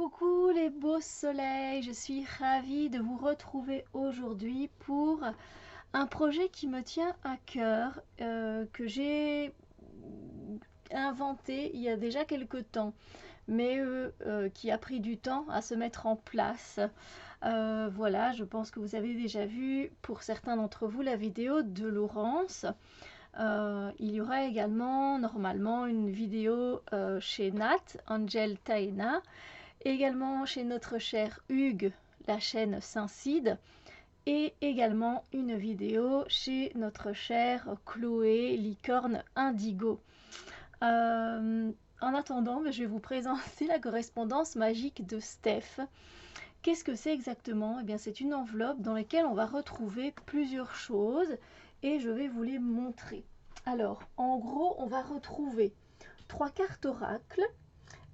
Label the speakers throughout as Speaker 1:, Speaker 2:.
Speaker 1: Coucou les beaux soleils, je suis ravie de vous retrouver aujourd'hui pour un projet qui me tient à cœur, que j'ai inventé il y a déjà quelques temps, mais qui a pris du temps à se mettre en place. Voilà, je pense que vous avez déjà vu pour certains d'entre vous la vidéo de Laurence. Il y aura également normalement une vidéo chez Nat, Angel Taena, également chez notre cher Hugues, la chaîne Saint-Cide, et également une vidéo chez notre chère Chloé, licorne indigo. En attendant, je vais vous présenter la correspondance magique de Steph. Qu'est-ce que c'est exactement? Eh bien, c'est une enveloppe dans laquelle on va retrouver plusieurs choses et je vais vous les montrer. Alors, en gros, on va retrouver 3 cartes oracle,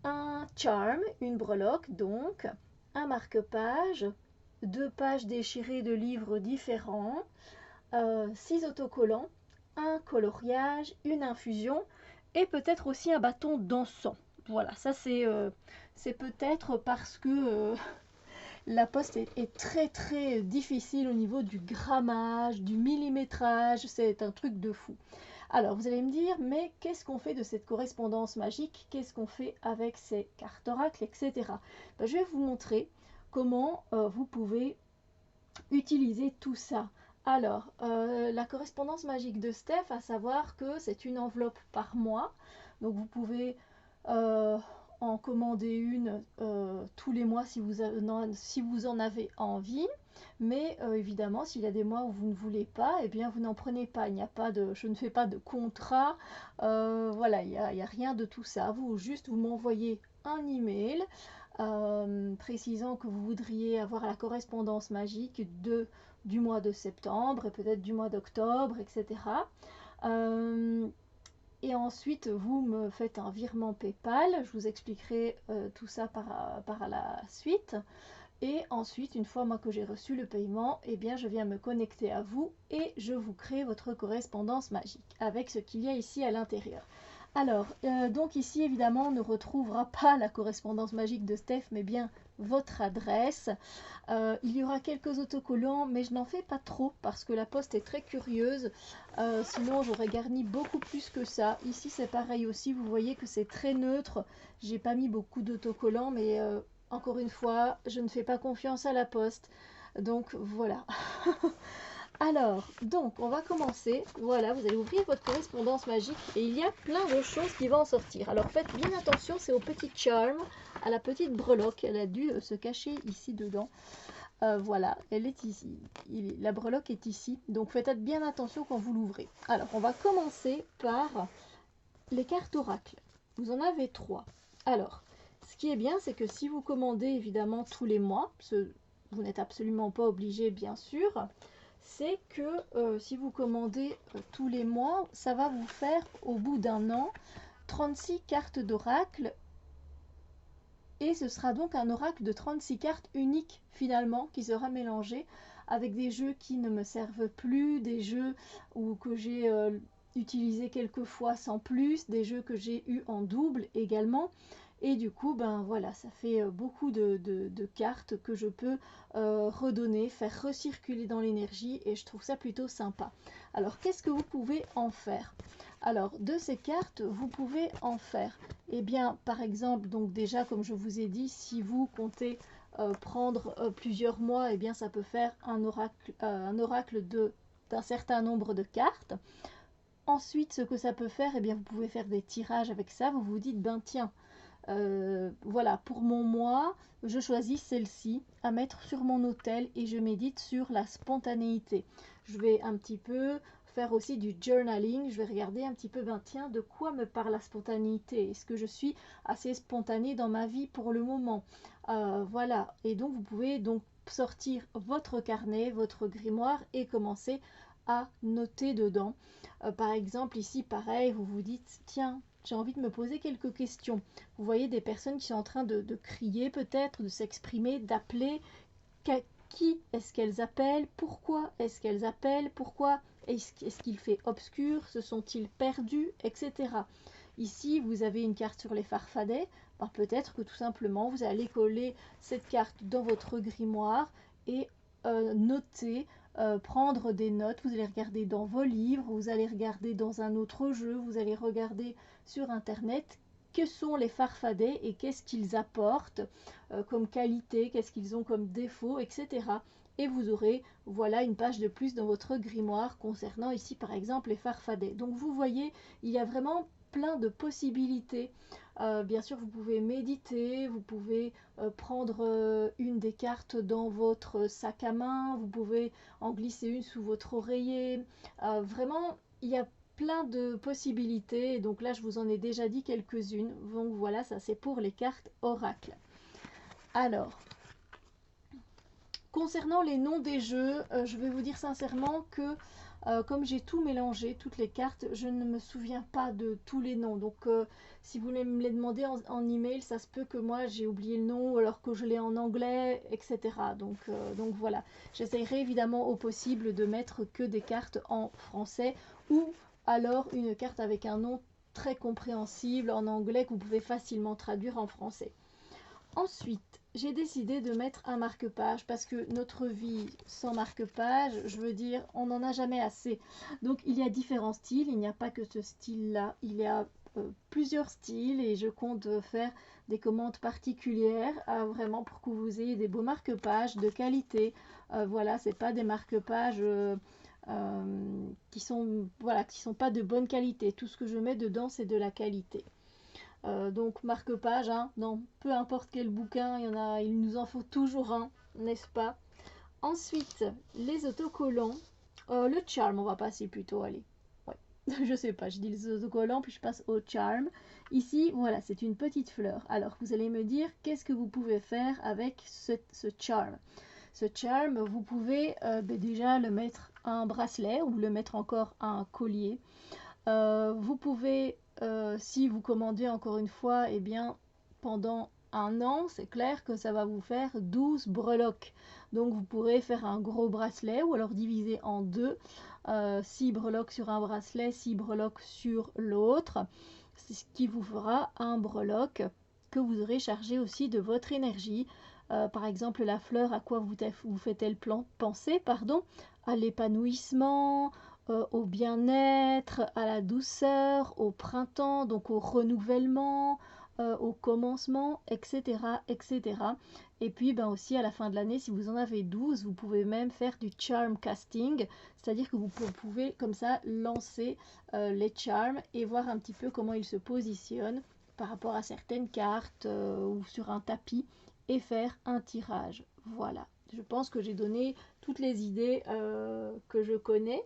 Speaker 1: un charm, une breloque donc, un marque-page, 2 pages déchirées de livres différents, 6 autocollants, un coloriage, une infusion et peut-être aussi un bâton d'encens. Voilà, ça c'est peut-être parce que la poste est très très difficile au niveau du grammage, du millimétrage, c'est un truc de fou. Alors vous allez me dire, mais qu'est-ce qu'on fait de cette correspondance magique? Qu'est-ce qu'on fait avec ces cartes oracles, etc. Ben, je vais vous montrer comment vous pouvez utiliser tout ça. Alors, la correspondance magique de Steph, à savoir que c'est une enveloppe par mois. Donc vous pouvez en commander une tous les mois si vous en avez envie. Mais évidemment, s'il y a des mois où vous ne voulez pas, eh bien vous n'en prenez pas. Il n'y a pas de, je ne fais pas de contrat. Voilà, il n'y a rien de tout ça. Vous m'envoyez un email précisant que vous voudriez avoir la correspondance magique du mois de septembre et peut-être du mois d'octobre, etc. Et ensuite, vous me faites un virement PayPal. Je vous expliquerai tout ça par la suite. Et ensuite, une fois moi que j'ai reçu le paiement, eh bien, je viens me connecter à vous et je vous crée votre correspondance magique avec ce qu'il y a ici à l'intérieur. Alors, donc ici, évidemment, on ne retrouvera pas la correspondance magique de Steph, mais bien votre adresse. Il y aura quelques autocollants, mais je n'en fais pas trop parce que la poste est très curieuse. Sinon, j'aurais garni beaucoup plus que ça. Ici, c'est pareil aussi. Vous voyez que c'est très neutre. J'ai pas mis beaucoup d'autocollants, mais encore une fois, je ne fais pas confiance à la poste. Donc, voilà. Alors, donc, on va commencer. Voilà, vous allez ouvrir votre correspondance magique et il y a plein de choses qui vont en sortir. Alors, faites bien attention, c'est au petit charm, à la petite breloque. Elle a dû se cacher ici dedans. Voilà, elle est ici. La breloque est ici. Donc, faites bien attention quand vous l'ouvrez. Alors, on va commencer par les cartes oracle. Vous en avez 3. Alors, ce qui est bien, c'est que si vous commandez évidemment tous les mois, vous n'êtes absolument pas obligé, bien sûr, c'est que si vous commandez tous les mois, ça va vous faire au bout d'un an 36 cartes d'oracle et ce sera donc un oracle de 36 cartes unique finalement qui sera mélangé avec des jeux qui ne me servent plus, des jeux que j'ai utilisés quelques fois sans plus, des jeux que j'ai eu en double également. Et du coup, ben voilà, ça fait beaucoup de cartes que je peux redonner, faire recirculer dans l'énergie et je trouve ça plutôt sympa. Alors, qu'est-ce que vous pouvez en faire? Alors, de ces cartes, vous pouvez en faire, eh bien, par exemple, donc déjà, comme je vous ai dit, si vous comptez prendre plusieurs mois, eh bien, ça peut faire un oracle d'un certain nombre de cartes. Ensuite, ce que ça peut faire, eh bien, vous pouvez faire des tirages avec ça. Vous vous dites, ben tiens, voilà, pour mon mois, je choisis celle-ci à mettre sur mon autel et je médite sur la spontanéité. Je vais un petit peu faire aussi du journaling, je vais regarder un petit peu, ben tiens, de quoi me parle la spontanéité? Est-ce que je suis assez spontanée dans ma vie pour le moment? Voilà, et donc vous pouvez donc sortir votre carnet, votre grimoire et commencer à noter dedans. Par exemple, ici, pareil, vous vous dites, tiens, j'ai envie de me poser quelques questions. Vous voyez des personnes qui sont en train de crier peut-être, de s'exprimer, d'appeler. Qui est-ce qu'elles appellent? Pourquoi est-ce qu'elles appellent? Pourquoi est-ce qu'il fait obscur? Se sont-ils perdus? Etc. Ici, vous avez une carte sur les farfadets. ben, peut-être que tout simplement vous allez coller cette carte dans votre grimoire et noter, prendre des notes. Vous allez regarder dans vos livres, vous allez regarder dans un autre jeu, vous allez regarder sur internet que sont les farfadets et qu'est-ce qu'ils apportent comme qualité, qu'est-ce qu'ils ont comme défaut, etc. Et vous aurez, voilà, une page de plus dans votre grimoire concernant ici par exemple les farfadets. Donc vous voyez, il y a vraiment plein de possibilités. Bien sûr, vous pouvez méditer, vous pouvez prendre une des cartes dans votre sac à main, vous pouvez en glisser une sous votre oreiller. Vraiment, il y a plein de possibilités. Donc là, je vous en ai déjà dit quelques-unes. Donc voilà, ça c'est pour les cartes oracle. Alors, concernant les noms des jeux, je vais vous dire sincèrement que comme j'ai tout mélangé, toutes les cartes, je ne me souviens pas de tous les noms. Donc si vous voulez me les demander en email, ça se peut que moi j'ai oublié le nom alors que je l'ai en anglais, etc. Donc voilà, j'essayerai évidemment au possible de mettre que des cartes en français ou alors une carte avec un nom très compréhensible en anglais que vous pouvez facilement traduire en français. Ensuite, j'ai décidé de mettre un marque-page parce que notre vie sans marque-page, je veux dire, on n'en a jamais assez. Donc il y a différents styles, il n'y a pas que ce style-là, il y a plusieurs styles et je compte faire des commandes particulières vraiment pour que vous ayez des beaux marque-pages de qualité. Voilà, c'est pas des marque-pages qui sont pas de bonne qualité. Tout ce que je mets dedans, c'est de la qualité. Donc marque-page, hein, dans peu importe quel bouquin, il nous en faut toujours un, n'est-ce pas? Ensuite, les autocollants. Le charm, on va passer plutôt, allez. Ouais. Je sais pas, je dis les autocollants, puis je passe au charm. Ici, voilà, c'est une petite fleur. Alors, vous allez me dire, qu'est-ce que vous pouvez faire avec ce charm? Ce charm, vous pouvez déjà le mettre à un bracelet ou le mettre encore à un collier. Vous pouvez, si vous commandez encore une fois, eh bien, pendant un an, c'est clair que ça va vous faire 12 breloques. Donc vous pourrez faire un gros bracelet ou alors diviser en deux. 6 breloques sur un bracelet, 6 breloques sur l'autre. C'est ce qui vous fera un breloque que vous aurez chargé aussi de votre énergie. Par exemple, la fleur, à quoi vous fait-elle penser, pardon, à l'épanouissement, au bien-être, à la douceur, au printemps, donc au renouvellement, au commencement, etc., etc. Et puis ben aussi à la fin de l'année, si vous en avez 12, vous pouvez même faire du charm casting, c'est-à-dire que vous pouvez comme ça lancer les charms et voir un petit peu comment ils se positionnent par rapport à certaines cartes ou sur un tapis et faire un tirage. Voilà, je pense que j'ai donné toutes les idées que je connais.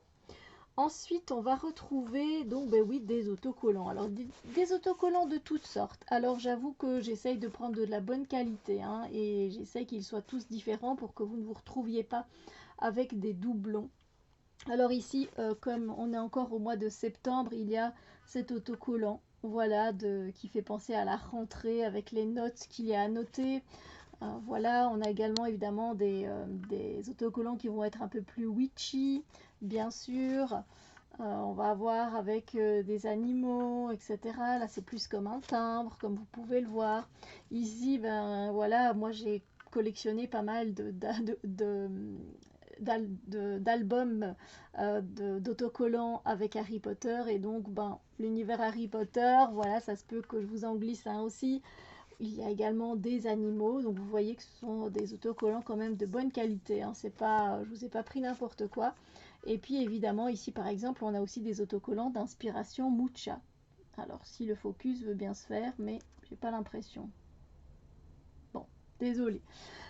Speaker 1: Ensuite, on va retrouver donc oui, des autocollants. Alors des autocollants de toutes sortes. Alors j'avoue que j'essaye de prendre de la bonne qualité hein, et j'essaye qu'ils soient tous différents pour que vous ne vous retrouviez pas avec des doublons. Alors ici, comme on est encore au mois de septembre, il y a cet autocollant, voilà, qui fait penser à la rentrée avec les notes qu'il y a à noter. Voilà, on a également évidemment des autocollants qui vont être un peu plus witchy, bien sûr. On va avoir avec des animaux, etc. Là, c'est plus comme un timbre, comme vous pouvez le voir. Ici, ben voilà, moi j'ai collectionné pas mal d'albums d'autocollants avec Harry Potter et donc ben l'univers Harry Potter, voilà, ça se peut que je vous en glisse un aussi. Il y a également des animaux, donc vous voyez que ce sont des autocollants quand même de bonne qualité, hein. C'est pas, je vous ai pas pris n'importe quoi. Et puis évidemment ici par exemple on a aussi des autocollants d'inspiration Mucha. Alors si le focus veut bien se faire, mais j'ai pas l'impression. Bon, désolé.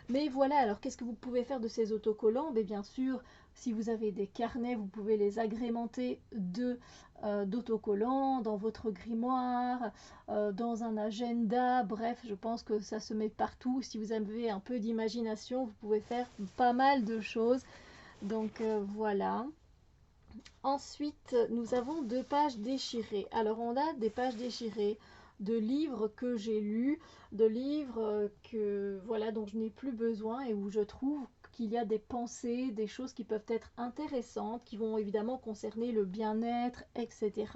Speaker 1: Mais voilà, alors qu'est-ce que vous pouvez faire de ces autocollants? Bien sûr, si vous avez des carnets, vous pouvez les agrémenter d'autocollants dans votre grimoire, dans un agenda. Bref, je pense que ça se met partout. Si vous avez un peu d'imagination, vous pouvez faire pas mal de choses. Donc voilà. Ensuite, nous avons 2 pages déchirées. Alors, on a des pages déchirées de livres que j'ai lus, de livres voilà, dont je n'ai plus besoin et où je trouve qu'il y a des pensées, des choses qui peuvent être intéressantes, qui vont évidemment concerner le bien-être, etc.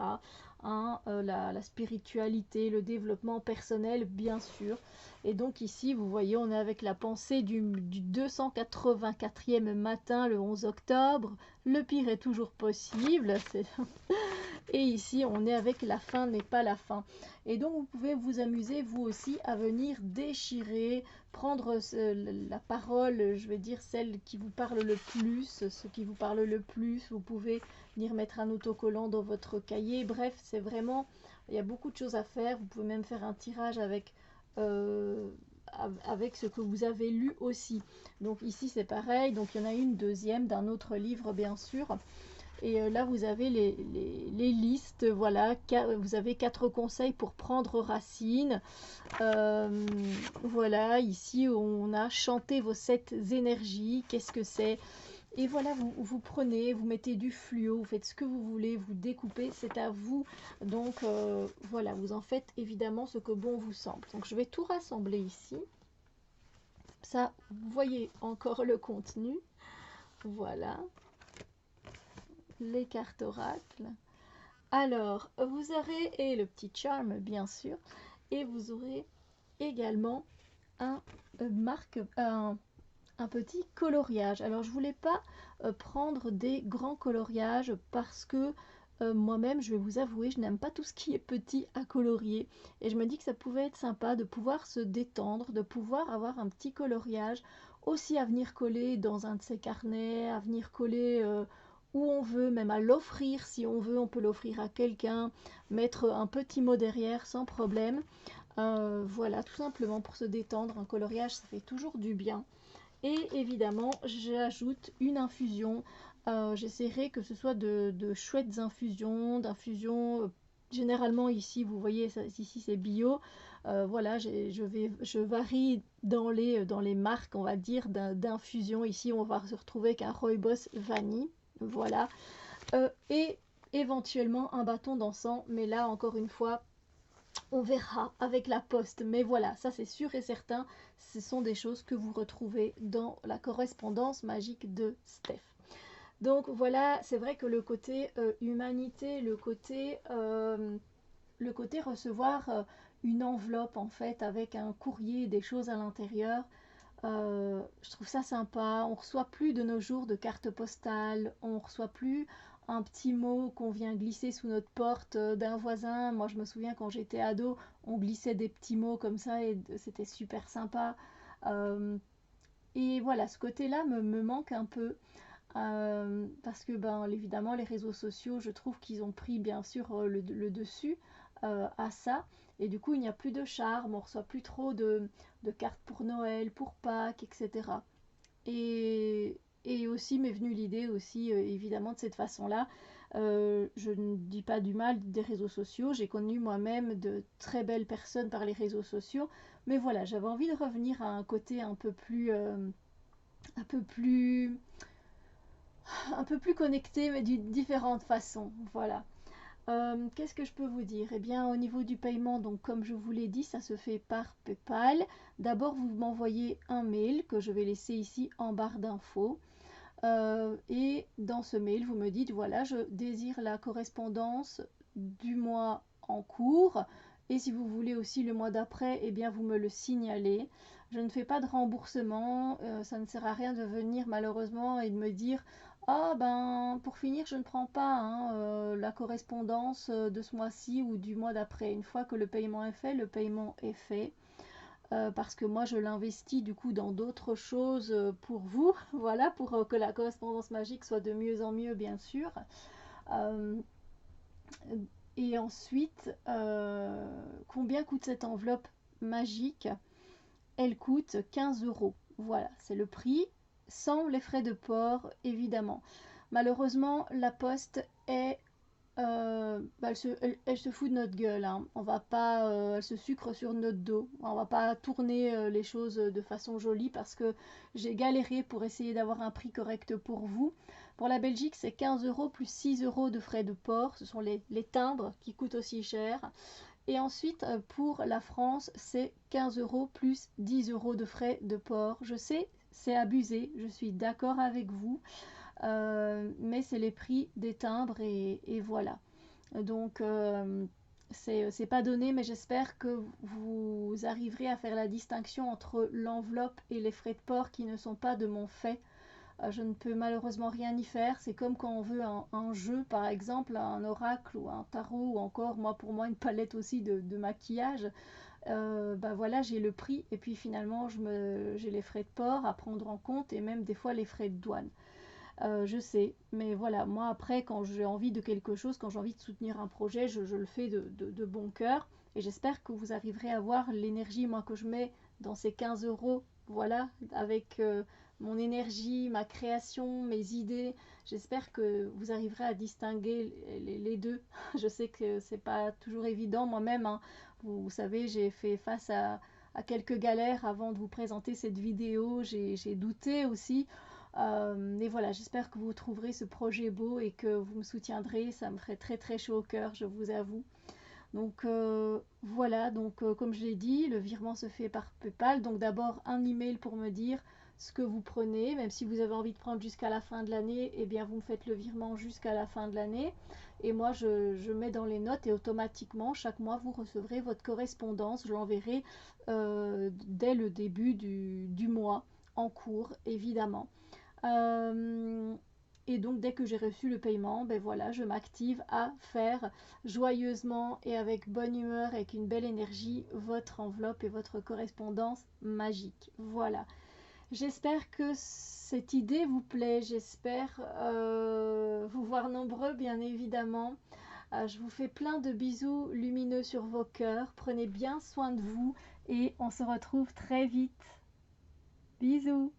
Speaker 1: hein, la spiritualité, le développement personnel, bien sûr. Et donc ici, vous voyez, on est avec la pensée du 284e matin, le 11 octobre. Le pire est toujours possible. Et ici, on est avec la fin n'est pas la fin. Et donc, vous pouvez vous amuser, vous aussi, à venir déchirer, prendre la parole, je vais dire, celle qui vous parle le plus, ce qui vous parle le plus. Vous pouvez venir mettre un autocollant dans votre cahier. Bref, c'est vraiment, il y a beaucoup de choses à faire. Vous pouvez même faire un tirage avec ce que vous avez lu aussi. Donc ici, c'est pareil. Donc, il y en a une deuxième d'un autre livre, bien sûr. Et là, vous avez les listes, voilà, vous avez 4 conseils pour prendre racine. Voilà, ici, on a chanté vos 7 énergies, qu'est-ce que c'est? Et voilà, vous prenez, vous mettez du fluo, vous faites ce que vous voulez, vous découpez, c'est à vous. Donc, voilà, vous en faites évidemment ce que bon vous semble. Donc, je vais tout rassembler ici. Ça, vous voyez encore le contenu. Voilà. Les cartes oracles. Alors, vous aurez, et le petit charme bien sûr, et vous aurez également un petit coloriage. Alors, je voulais pas prendre des grands coloriages parce que moi-même, je vais vous avouer, je n'aime pas tout ce qui est petit à colorier. Et je me dis que ça pouvait être sympa de pouvoir se détendre, de pouvoir avoir un petit coloriage aussi à venir coller dans un de ces carnets, à venir coller où on veut, même à l'offrir si on veut, on peut l'offrir à quelqu'un, mettre un petit mot derrière sans problème. Voilà, tout simplement pour se détendre, un coloriage ça fait toujours du bien. Et évidemment, j'ajoute une infusion. J'essaierai que ce soit de chouettes d'infusions. Généralement ici, vous voyez, ici c'est bio. Voilà, je varie dans les marques, on va dire, d'infusion. Ici, on va se retrouver avec un Rooibos vanille. Voilà. Et éventuellement un bâton d'encens. Mais là, encore une fois, on verra avec la poste. Mais voilà, ça c'est sûr et certain. Ce sont des choses que vous retrouvez dans la correspondance magique de Steph. Donc voilà, c'est vrai que le côté humanité, le côté recevoir une enveloppe en fait avec un courrier et des choses à l'intérieur, je trouve ça sympa. On reçoit plus de nos jours de cartes postales, on reçoit plus un petit mot qu'on vient glisser sous notre porte d'un voisin. Moi, je me souviens quand j'étais ado, on glissait des petits mots comme ça et c'était super sympa. Et voilà, ce côté-là me manque un peu. Parce que, ben, évidemment, les réseaux sociaux, je trouve qu'ils ont pris bien sûr le dessus à ça. Et du coup, il n'y a plus de charme, on reçoit plus trop de cartes pour Noël, pour Pâques, etc. Et aussi m'est venue l'idée aussi, évidemment, de cette façon-là. Je ne dis pas du mal des réseaux sociaux. J'ai connu moi-même de très belles personnes par les réseaux sociaux. Mais voilà, j'avais envie de revenir à un côté un peu plus, un peu plus, un peu plus connecté, mais d'une différente façon. Voilà. Qu'est-ce que je peux vous dire? Eh bien, au niveau du paiement, donc comme je vous l'ai dit, ça se fait par PayPal. D'abord, vous m'envoyez un mail que je vais laisser ici en barre d'infos. Et dans ce mail, vous me dites, voilà, je désire la correspondance du mois en cours. Et si vous voulez aussi le mois d'après, eh bien, vous me le signalez. Je ne fais pas de remboursement. Ça ne sert à rien de venir malheureusement et de me dire, ah ben, pour finir, je ne prends pas hein, la correspondance de ce mois-ci ou du mois d'après. Une fois que le paiement est fait, le paiement est fait. Parce que moi je l'investis du coup dans d'autres choses pour vous, voilà, pour que la correspondance magique soit de mieux en mieux bien sûr. Euh, et ensuite, combien coûte cette enveloppe magique? Elle coûte 15 euros. Voilà, c'est le prix, sans les frais de port évidemment. Malheureusement, la poste est bah, elle se fout de notre gueule, hein. On va pas, elle se sucre sur notre dos. On va pas tourner les choses de façon jolie parce que j'ai galéré pour essayer d'avoir un prix correct pour vous. Pour la Belgique, c'est 15 euros plus 6 euros de frais de port. Ce sont les timbres qui coûtent aussi cher. Et ensuite, pour la France, c'est 15 euros plus 10 euros de frais de port. Je sais, c'est abusé, je suis d'accord avec vous. Mais c'est les prix des timbres et voilà. Donc c'est pas donné, mais j'espère que vous arriverez à faire la distinction entre l'enveloppe et les frais de port qui ne sont pas de mon fait. Je ne peux malheureusement rien y faire. C'est comme quand on veut un jeu, par exemple, un oracle ou un tarot, ou encore, moi pour moi, une palette aussi de maquillage. Bah voilà, j'ai le prix et puis finalement, j'ai les frais de port à prendre en compte et même des fois les frais de douane. Je sais, mais voilà, moi après, quand j'ai envie de quelque chose, quand j'ai envie de soutenir un projet, je le fais de bon cœur. Et j'espère que vous arriverez à voir l'énergie, moi, que je mets dans ces 15 euros, voilà, avec mon énergie, ma création, mes idées. J'espère que vous arriverez à distinguer les deux. Je sais que c'est pas toujours évident moi-même, hein. Vous savez, j'ai fait face à quelques galères avant de vous présenter cette vidéo. J'ai douté aussi. Et voilà, j'espère que vous trouverez ce projet beau et que vous me soutiendrez. Ça me ferait très très chaud au cœur, je vous avoue. Donc voilà, donc comme je l'ai dit, le virement se fait par PayPal. Donc d'abord un email pour me dire ce que vous prenez, même si vous avez envie de prendre jusqu'à la fin de l'année, eh bien vous me faites le virement jusqu'à la fin de l'année. Et moi je mets dans les notes et automatiquement chaque mois vous recevrez votre correspondance. Je l'enverrai dès le début du mois en cours, évidemment. Euh, et donc dès que j'ai reçu le paiement, ben voilà, je m'active à faire joyeusement et avec bonne humeur, avec une belle énergie, votre enveloppe et votre correspondance magique. Voilà. J'espère que cette idée vous plaît. J'espère vous voir nombreux, bien évidemment. Je vous fais plein de bisous lumineux sur vos cœurs. Prenez bien soin de vous et on se retrouve très vite. Bisous.